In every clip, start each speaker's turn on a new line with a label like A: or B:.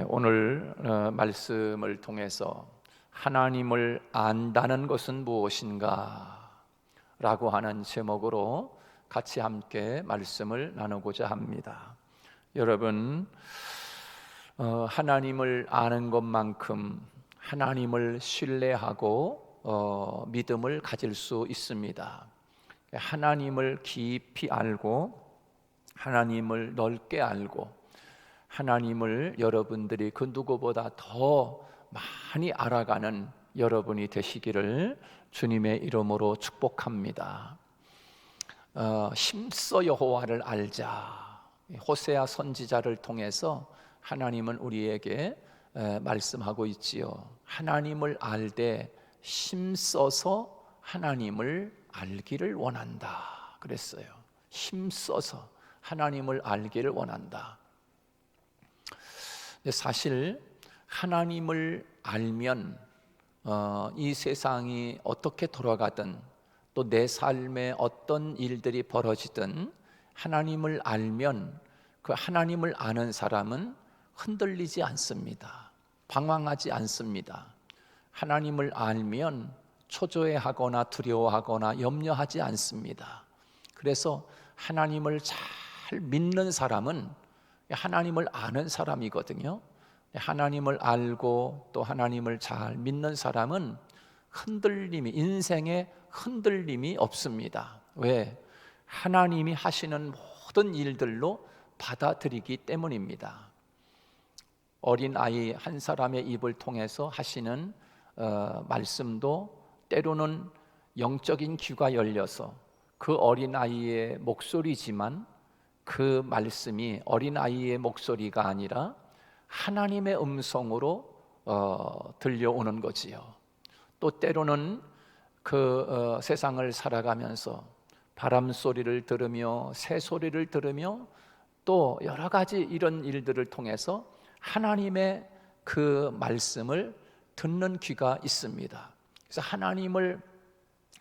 A: 오늘 말씀을 통해서 하나님을 안다는 것은 무엇인가 라고 하는 제목으로 같이 함께 말씀을 나누고자 합니다. 여러분, 하나님을 아는 것만큼 하나님을 신뢰하고 믿음을 가질 수 있습니다. 하나님을 깊이 알고 하나님을 넓게 알고 하나님을 여러분들이 그 누구보다 더 많이 알아가는 여러분이 되시기를 주님의 이름으로 축복합니다. 힘써 여호와를 알자. 호세아 선지자를 통해서 하나님은 우리에게 말씀하고 있지요. 하나님을 알되 힘써서 하나님을 알기를 원한다 그랬어요. 힘써서 하나님을 알기를 원한다. 사실 하나님을 알면 이 세상이 어떻게 돌아가든 또 내 삶에 어떤 일들이 벌어지든 하나님을 알면 그 하나님을 아는 사람은 흔들리지 않습니다. 방황하지 않습니다. 하나님을 알면 초조해하거나 두려워하거나 염려하지 않습니다. 그래서 하나님을 잘 믿는 사람은 하나님을 아는 사람이거든요. 하나님을 알고 또 하나님을 잘 믿는 사람은 인생에 흔들림이 없습니다. 왜? 하나님이 하시는 모든 일들로 받아들이기 때문입니다. 어린아이 한 사람의 입을 통해서 하시는 말씀도 때로는 영적인 귀가 열려서 그 어린아이의 목소리지만 그 말씀이 어린아이의 목소리가 아니라 하나님의 음성으로 들려오는 거지요. 또 때로는 그 세상을 살아가면서 바람 소리를 들으며 새 소리를 들으며 또 여러 가지 이런 일들을 통해서 하나님의 그 말씀을 듣는 귀가 있습니다. 그래서 하나님을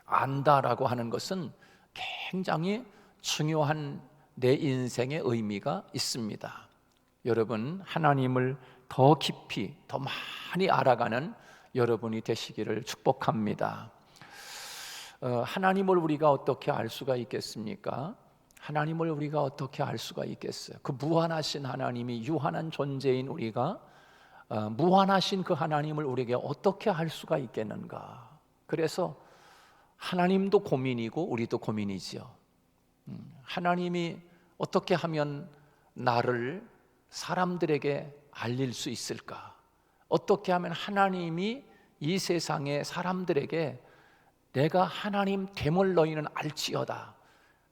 A: 안다라고 하는 것은 굉장히 중요한 내 인생의 의미가 있습니다. 여러분, 하나님을 더 깊이 더 많이 알아가는 여러분이 되시기를 축복합니다. 하나님을 우리가 어떻게 알 수가 있겠습니까? 하나님을 우리가 어떻게 알 수가 있겠어요? 그 무한하신 하나님이 유한한 존재인 우리가 무한하신 그 하나님을 우리에게 어떻게 알 수가 있겠는가? 그래서 하나님도 고민이고 우리도 고민이지요. 하나님이 어떻게 하면 나를 사람들에게 알릴 수 있을까? 어떻게 하면 하나님이 이 세상의 사람들에게 내가 하나님 됨을 너희는 알지어다.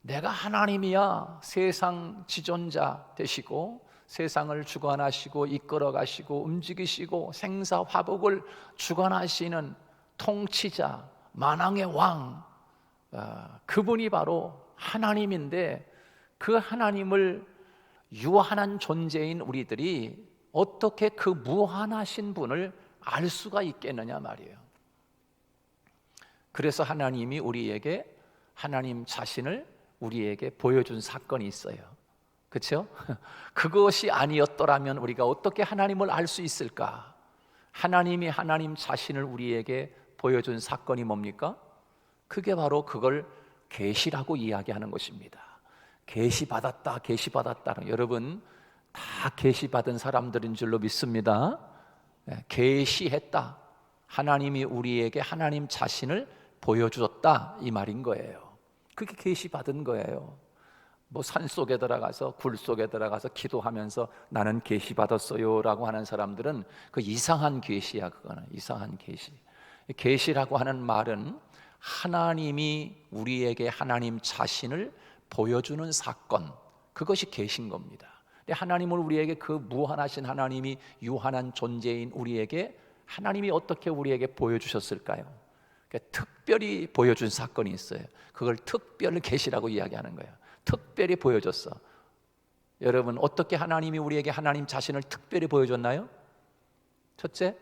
A: 내가 하나님이야. 세상 지존자 되시고 세상을 주관하시고 이끌어가시고 움직이시고 생사화복을 주관하시는 통치자, 만왕의 왕, 그분이 바로 하나님인데 그 하나님을 유한한 존재인 우리들이 어떻게 그 무한하신 분을 알 수가 있겠느냐 말이에요. 그래서 하나님이 우리에게 하나님 자신을 우리에게 보여준 사건이 있어요. 그렇죠? 그것이 아니었더라면 우리가 어떻게 하나님을 알 수 있을까? 하나님이 하나님 자신을 우리에게 보여준 사건이 뭡니까? 그게 바로 그걸 계시라고 이야기하는 것입니다. 계시받았다, 계시받았다. 여러분 다 계시받은 사람들인 줄로 믿습니다. 계시했다. 하나님이 우리에게 하나님 자신을 보여주었다 이 말인 거예요. 그게 계시받은 거예요. 뭐 산속에 들어가서 굴 속에 들어가서 기도하면서 나는 계시받았어요 라고 하는 사람들은 그 이상한 계시야. 그거는 이상한 계시. 계시라고 하는 말은 하나님이 우리에게 하나님 자신을 보여주는 사건, 그것이 계신 겁니다. 근데 하나님을 우리에게 그 무한하신 하나님이 유한한 존재인 우리에게 하나님이 어떻게 우리에게 보여주셨을까요? 그러니까 특별히 보여준 사건이 있어요. 그걸 특별 계시라고 이야기하는 거예요. 특별히 보여줬어. 여러분 어떻게 하나님이 우리에게 하나님 자신을 특별히 보여줬나요? 첫째,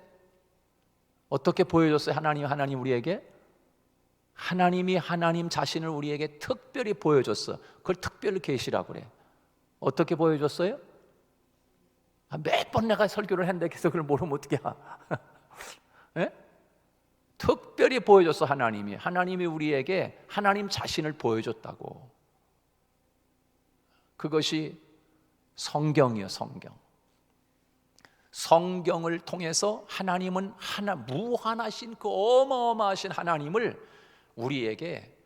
A: 어떻게 보여줬어요? 하나님 우리에게 하나님이 하나님 자신을 우리에게 특별히 보여줬어. 그걸 특별 계시라고 그래. 어떻게 보여줬어요? 몇 번 내가 설교를 했는데 계속 그걸 모르면 어떻게 해? 예? 특별히 보여줬어. 하나님이 우리에게 하나님 자신을 보여줬다고. 그것이 성경이요. 성경을 통해서 하나님은 무한하신 그 어마어마하신 하나님을 우리에게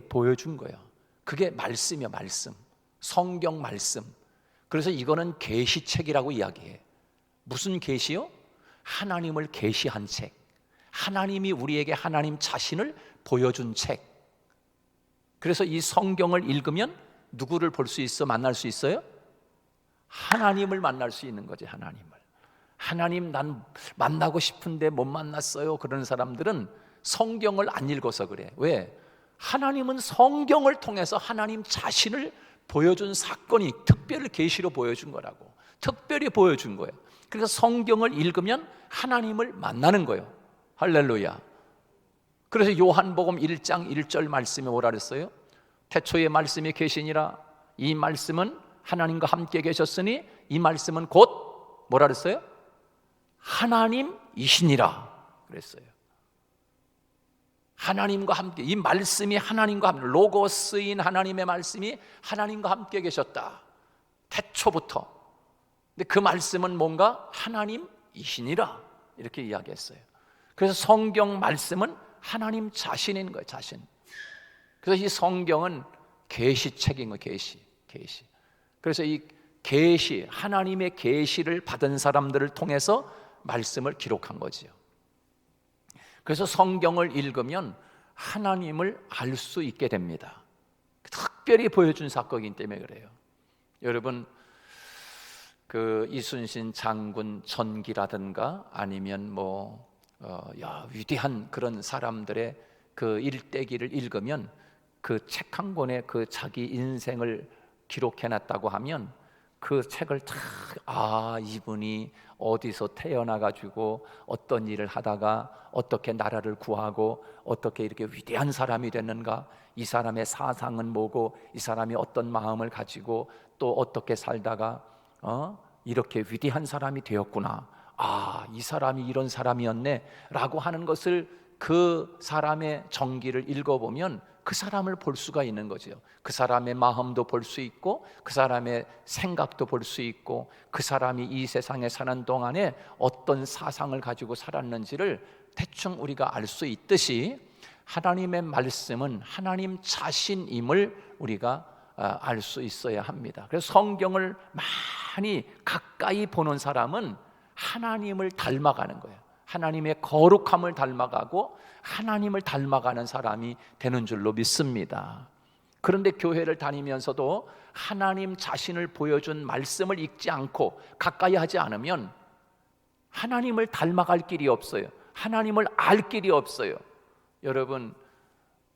A: 보여준 거예요. 그게 말씀이야. 말씀. 성경 말씀. 그래서 이거는 계시책이라고 이야기해. 무슨 계시요? 하나님을 계시한 책. 하나님이 우리에게 하나님 자신을 보여준 책. 그래서 이 성경을 읽으면 누구를 볼 수 있어? 만날 수 있어요? 하나님을 만날 수 있는 거지. 하나님 난 만나고 싶은데 못 만났어요. 그런 사람들은 성경을 안 읽어서 그래. 왜? 하나님은 성경을 통해서 하나님 자신을 보여준 사건이 특별히 계시로 보여준 거라고. 특별히 보여준 거예요. 그래서 성경을 읽으면 하나님을 만나는 거예요. 할렐루야. 그래서 요한복음 1장 1절 말씀에 뭐라 그랬어요? 태초에 말씀이 계시니라. 이 말씀은 하나님과 함께 계셨으니 이 말씀은 곧 뭐라 그랬어요? 하나님이시니라 그랬어요. 하나님과 함께, 이 말씀이 하나님과 함께, 로고스인 하나님의 말씀이 하나님과 함께 계셨다. 태초부터. 근데 그 말씀은 뭔가 하나님이시니라 이렇게 이야기했어요. 그래서 성경 말씀은 하나님 자신인 거예요. 자신. 그래서 이 성경은 계시책인 거예요. 계시. 그래서 이 계시, 하나님의 계시를 받은 사람들을 통해서 말씀을 기록한 거지요. 그래서 성경을 읽으면 하나님을 알 수 있게 됩니다. 특별히 보여준 사건이기 때문에 그래요. 여러분, 그 이순신 장군 전기라든가 아니면 위대한 그런 사람들의 그 일대기를 읽으면 그 책 한 권에 그 자기 인생을 기록해놨다고 하면 그 책을 이분이 어디서 태어나가지고 어떤 일을 하다가 어떻게 나라를 구하고 어떻게 이렇게 위대한 사람이 됐는가, 이 사람의 사상은 뭐고 이 사람이 어떤 마음을 가지고 또 어떻게 살다가 이렇게 위대한 사람이 되었구나, 이 사람이 이런 사람이었네 라고 하는 것을 그 사람의 정기를 읽어보면 그 사람을 볼 수가 있는 거죠. 그 사람의 마음도 볼 수 있고 그 사람의 생각도 볼 수 있고 그 사람이 이 세상에 사는 동안에 어떤 사상을 가지고 살았는지를 대충 우리가 알 수 있듯이 하나님의 말씀은 하나님 자신임을 우리가 알 수 있어야 합니다. 그래서 성경을 많이 가까이 보는 사람은 하나님을 닮아가는 거예요. 하나님의 거룩함을 닮아가고 하나님을 닮아가는 사람이 되는 줄로 믿습니다. 그런데 교회를 다니면서도 하나님 자신을 보여준 말씀을 읽지 않고 가까이 하지 않으면 하나님을 닮아갈 길이 없어요. 하나님을 알 길이 없어요. 여러분,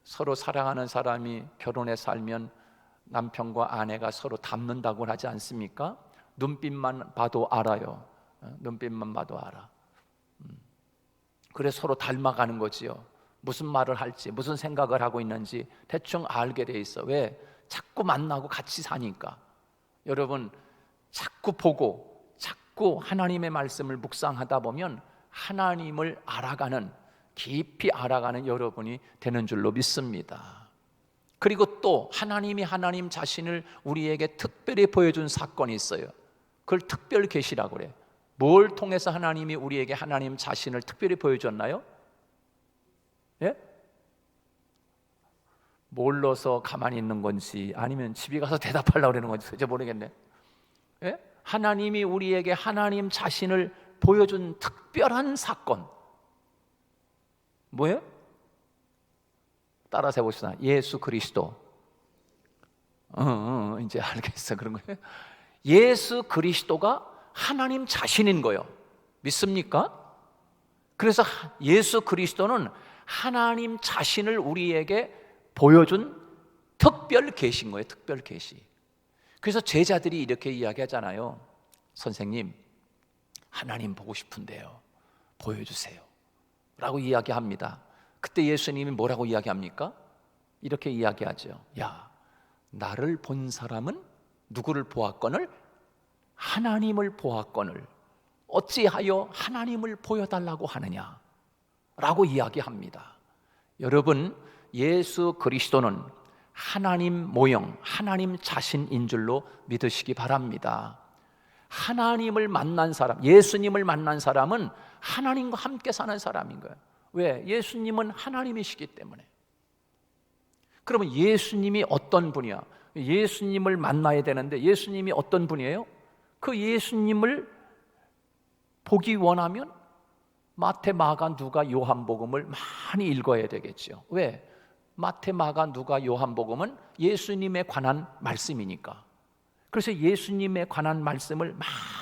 A: 서로 사랑하는 사람이 결혼해 살면 남편과 아내가 서로 닮는다고 하지 않습니까? 눈빛만 봐도 알아요. 눈빛만 봐도 알아. 그래 서로 닮아가는 거지요. 무슨 말을 할지, 무슨 생각을 하고 있는지 대충 알게 돼 있어. 왜? 자꾸 만나고 같이 사니까. 여러분, 자꾸 보고 자꾸 하나님의 말씀을 묵상하다 보면 하나님을 깊이 알아가는 여러분이 되는 줄로 믿습니다. 그리고 또 하나님이 하나님 자신을 우리에게 특별히 보여준 사건이 있어요. 그걸 특별 계시라고 그래. 뭘 통해서 하나님이 우리에게 하나님 자신을 특별히 보여줬나요? 예? 몰라서 가만히 있는 건지 아니면 집에 가서 대답하려고 그러는 건지 이제 모르겠네. 예? 하나님이 우리에게 하나님 자신을 보여준 특별한 사건 뭐예요? 따라서 해봅시다. 예수 그리스도. 이제 알겠어. 그런 거예요. 예수 그리스도가 하나님 자신인 거예요. 믿습니까? 그래서 예수 그리스도는 하나님 자신을 우리에게 보여준 특별 계시인 거예요. 특별 계시. 그래서 제자들이 이렇게 이야기하잖아요. 선생님, 하나님 보고 싶은데요, 보여주세요 라고 이야기합니다. 그때 예수님이 뭐라고 이야기합니까? 이렇게 이야기하죠. 야, 나를 본 사람은 누구를 보았거늘? 하나님을 보았거늘 어찌하여 하나님을 보여달라고 하느냐 라고 이야기합니다. 여러분, 예수 그리스도는 하나님 모형, 하나님 자신인 줄로 믿으시기 바랍니다. 하나님을 만난 사람, 예수님을 만난 사람은 하나님과 함께 사는 사람인 거예요. 왜? 예수님은 하나님이시기 때문에. 그러면 예수님이 어떤 분이야? 예수님을 만나야 되는데 예수님이 어떤 분이에요? 그 예수님을 보기 원하면 마태, 마가, 누가, 요한복음을 많이 읽어야 되겠죠. 왜? 마태, 마가, 누가, 요한복음은 예수님에 관한 말씀이니까. 그래서 예수님에 관한 말씀을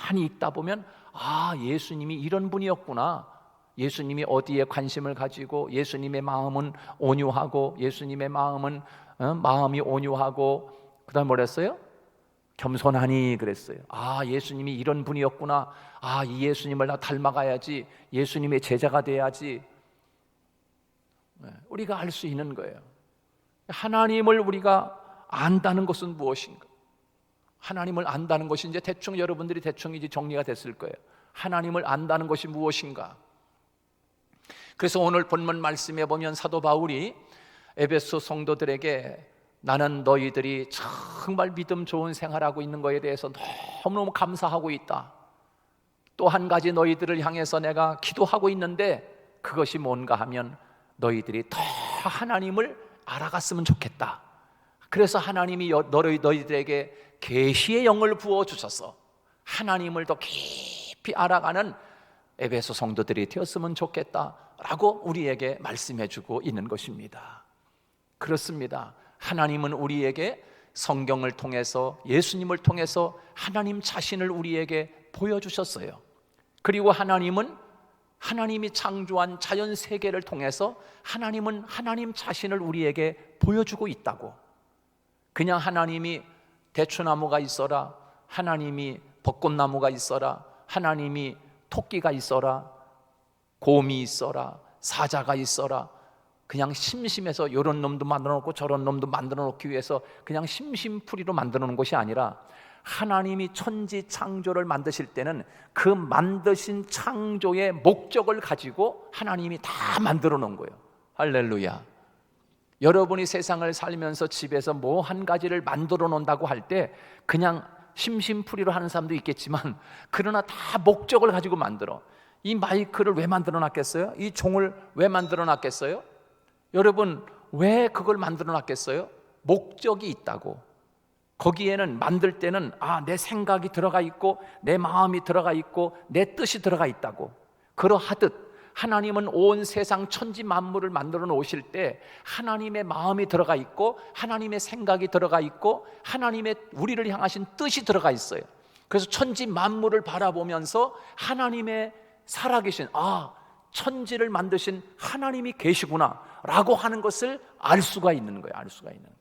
A: 많이 읽다 보면 아, 예수님이 이런 분이었구나. 예수님이 어디에 관심을 가지고, 예수님의 마음은 온유하고, 예수님의 마음은 마음이 온유하고, 그 다음 뭐랬어요? 겸손하니 그랬어요. 아, 예수님이 이런 분이었구나. 아, 이 예수님을 나 닮아가야지. 예수님의 제자가 돼야지. 우리가 알 수 있는 거예요. 하나님을 우리가 안다는 것은 무엇인가? 하나님을 안다는 것이 이제 대충 여러분들이 대충 이제 정리가 됐을 거예요. 하나님을 안다는 것이 무엇인가? 그래서 오늘 본문 말씀에 보면 사도 바울이 에베소 성도들에게 나는 너희들이 정말 믿음 좋은 생활하고 있는 것에 대해서 너무너무 감사하고 있다. 또 한 가지 너희들을 향해서 내가 기도하고 있는데 그것이 뭔가 하면 너희들이 더 하나님을 알아갔으면 좋겠다. 그래서 하나님이 너희들에게 계시의 영을 부어주셔서 하나님을 더 깊이 알아가는 에베소 성도들이 되었으면 좋겠다라고 우리에게 말씀해주고 있는 것입니다. 그렇습니다. 하나님은 우리에게 성경을 통해서, 예수님을 통해서 하나님 자신을 우리에게 보여주셨어요. 그리고 하나님은 하나님이 창조한 자연 세계를 통해서 하나님은 하나님 자신을 우리에게 보여주고 있다고. 그냥 하나님이 대추나무가 있어라, 하나님이 벚꽃나무가 있어라, 하나님이 토끼가 있어라, 곰이 있어라, 사자가 있어라, 그냥 심심해서 이런 놈도 만들어 놓고 저런 놈도 만들어 놓기 위해서 그냥 심심풀이로 만들어 놓은 것이 아니라 하나님이 천지 창조를 만드실 때는 그 만드신 창조의 목적을 가지고 하나님이 다 만들어 놓은 거예요. 할렐루야. 여러분이 세상을 살면서 집에서 뭐 한 가지를 만들어 놓는다고 할 때 그냥 심심풀이로 하는 사람도 있겠지만 그러나 다 목적을 가지고 만들어. 이 마이크를 왜 만들어 놨겠어요? 이 종을 왜 만들어 놨겠어요? 여러분, 왜 그걸 만들어 놨겠어요? 목적이 있다고. 거기에는 만들 때는 내 생각이 들어가 있고 내 마음이 들어가 있고 내 뜻이 들어가 있다고. 그러하듯 하나님은 온 세상 천지 만물을 만들어 놓으실 때 하나님의 마음이 들어가 있고 하나님의 생각이 들어가 있고 하나님의 우리를 향하신 뜻이 들어가 있어요. 그래서 천지 만물을 바라보면서 하나님의 살아계신 천지를 만드신 하나님이 계시구나 라고 하는 것을 알 수가 있는 거예요. 알 수가 있는 거예요.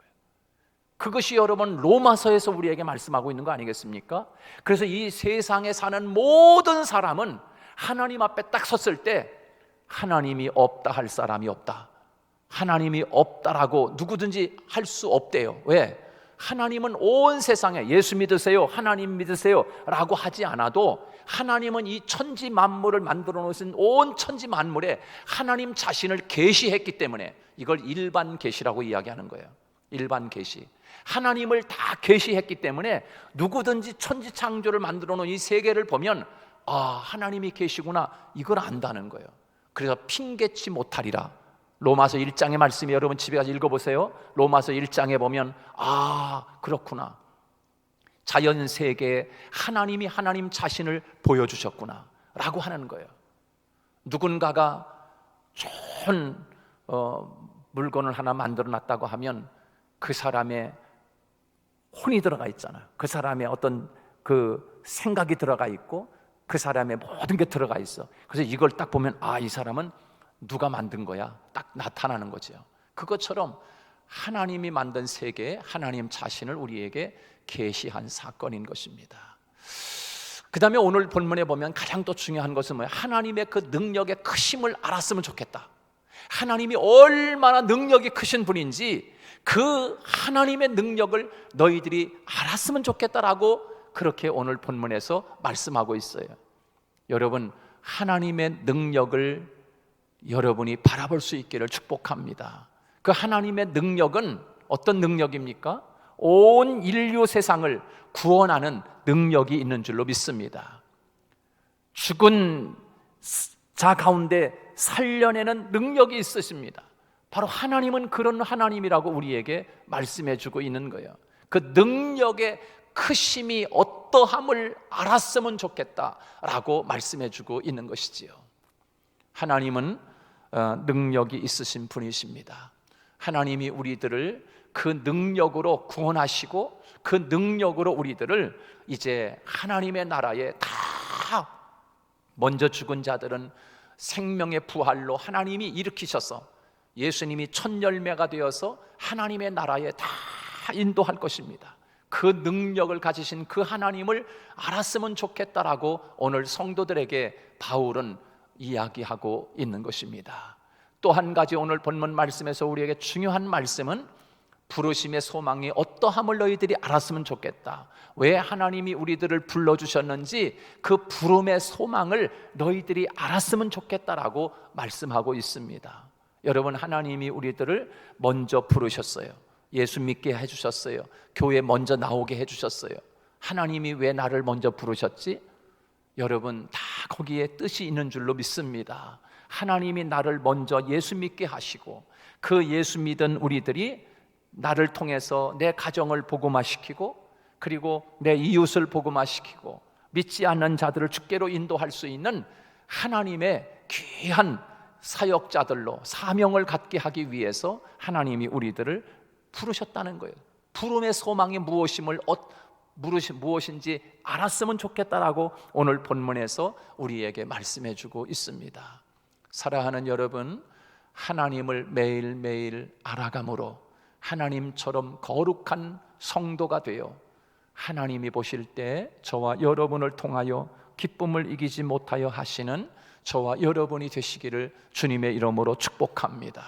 A: 그것이 여러분 로마서에서 우리에게 말씀하고 있는 거 아니겠습니까? 그래서 이 세상에 사는 모든 사람은 하나님 앞에 딱 섰을 때 하나님이 없다 할 사람이 없다. 하나님이 없다라고 누구든지 할 수 없대요. 왜? 하나님은 온 세상에 예수 믿으세요, 하나님 믿으세요 라고 하지 않아도 하나님은 이 천지 만물을 만들어 놓으신 온 천지 만물에 하나님 자신을 계시했기 때문에 이걸 일반 계시라고 이야기하는 거예요. 일반 계시. 하나님을 다 계시했기 때문에 누구든지 천지 창조를 만들어 놓은 이 세계를 보면 하나님이 계시구나 이걸 안다는 거예요. 그래서 핑계치 못하리라. 로마서 1장의 말씀이 여러분 집에 가서 읽어보세요. 로마서 1장에 보면 그렇구나. 자연 세계에 하나님이 하나님 자신을 보여주셨구나 라고 하는 거예요. 누군가가 좋은 물건을 하나 만들어 놨다고 하면 그 사람의 혼이 들어가 있잖아요. 그 사람의 어떤 그 생각이 들어가 있고 그 사람의 모든 게 들어가 있어. 그래서 이걸 딱 보면 이 사람은 누가 만든 거야 딱 나타나는 거죠. 그것처럼 하나님이 만든 세계에 하나님 자신을 우리에게 계시한 사건인 것입니다. 그 다음에 오늘 본문에 보면 가장 또 중요한 것은 뭐예요? 하나님의 그 능력의 크심을 알았으면 좋겠다. 하나님이 얼마나 능력이 크신 분인지 그 하나님의 능력을 너희들이 알았으면 좋겠다라고 그렇게 오늘 본문에서 말씀하고 있어요. 여러분, 하나님의 능력을 여러분이 바라볼 수 있기를 축복합니다. 그 하나님의 능력은 어떤 능력입니까? 온 인류 세상을 구원하는 능력이 있는 줄로 믿습니다. 죽은 자 가운데 살려내는 능력이 있으십니다. 바로 하나님은 그런 하나님이라고 우리에게 말씀해 주고 있는 거예요. 그 능력의 크심이 어떠함을 알았으면 좋겠다라고 말씀해 주고 있는 것이지요. 하나님은 능력이 있으신 분이십니다. 하나님이 우리들을 그 능력으로 구원하시고 그 능력으로 우리들을 이제 하나님의 나라에 다 먼저 죽은 자들은 생명의 부활로 하나님이 일으키셔서 예수님이 첫 열매가 되어서 하나님의 나라에 다 인도할 것입니다. 그 능력을 가지신 그 하나님을 알았으면 좋겠다라고 오늘 성도들에게 바울은 이야기하고 있는 것입니다. 또 한 가지 오늘 본문 말씀에서 우리에게 중요한 말씀은 부르심의 소망이 어떠함을 너희들이 알았으면 좋겠다. 왜 하나님이 우리들을 불러주셨는지 그 부름의 소망을 너희들이 알았으면 좋겠다라고 말씀하고 있습니다. 여러분, 하나님이 우리들을 먼저 부르셨어요. 예수 믿게 해주셨어요. 교회 먼저 나오게 해주셨어요. 하나님이 왜 나를 먼저 부르셨지? 여러분, 다 거기에 뜻이 있는 줄로 믿습니다. 하나님이 나를 먼저 예수 믿게 하시고 그 예수 믿은 우리들이 나를 통해서 내 가정을 복음화시키고 그리고 내 이웃을 복음화시키고 믿지 않는 자들을 주께로 인도할 수 있는 하나님의 귀한 사역자들로 사명을 갖게 하기 위해서 하나님이 우리들을 부르셨다는 거예요. 부름의 소망이 무엇인지 알았으면 좋겠다라고 오늘 본문에서 우리에게 말씀해 주고 있습니다. 사랑하는 여러분, 하나님을 매일매일 알아감으로 하나님처럼 거룩한 성도가 되어 하나님이 보실 때 저와 여러분을 통하여 기쁨을 이기지 못하여 하시는 저와 여러분이 되시기를 주님의 이름으로 축복합니다.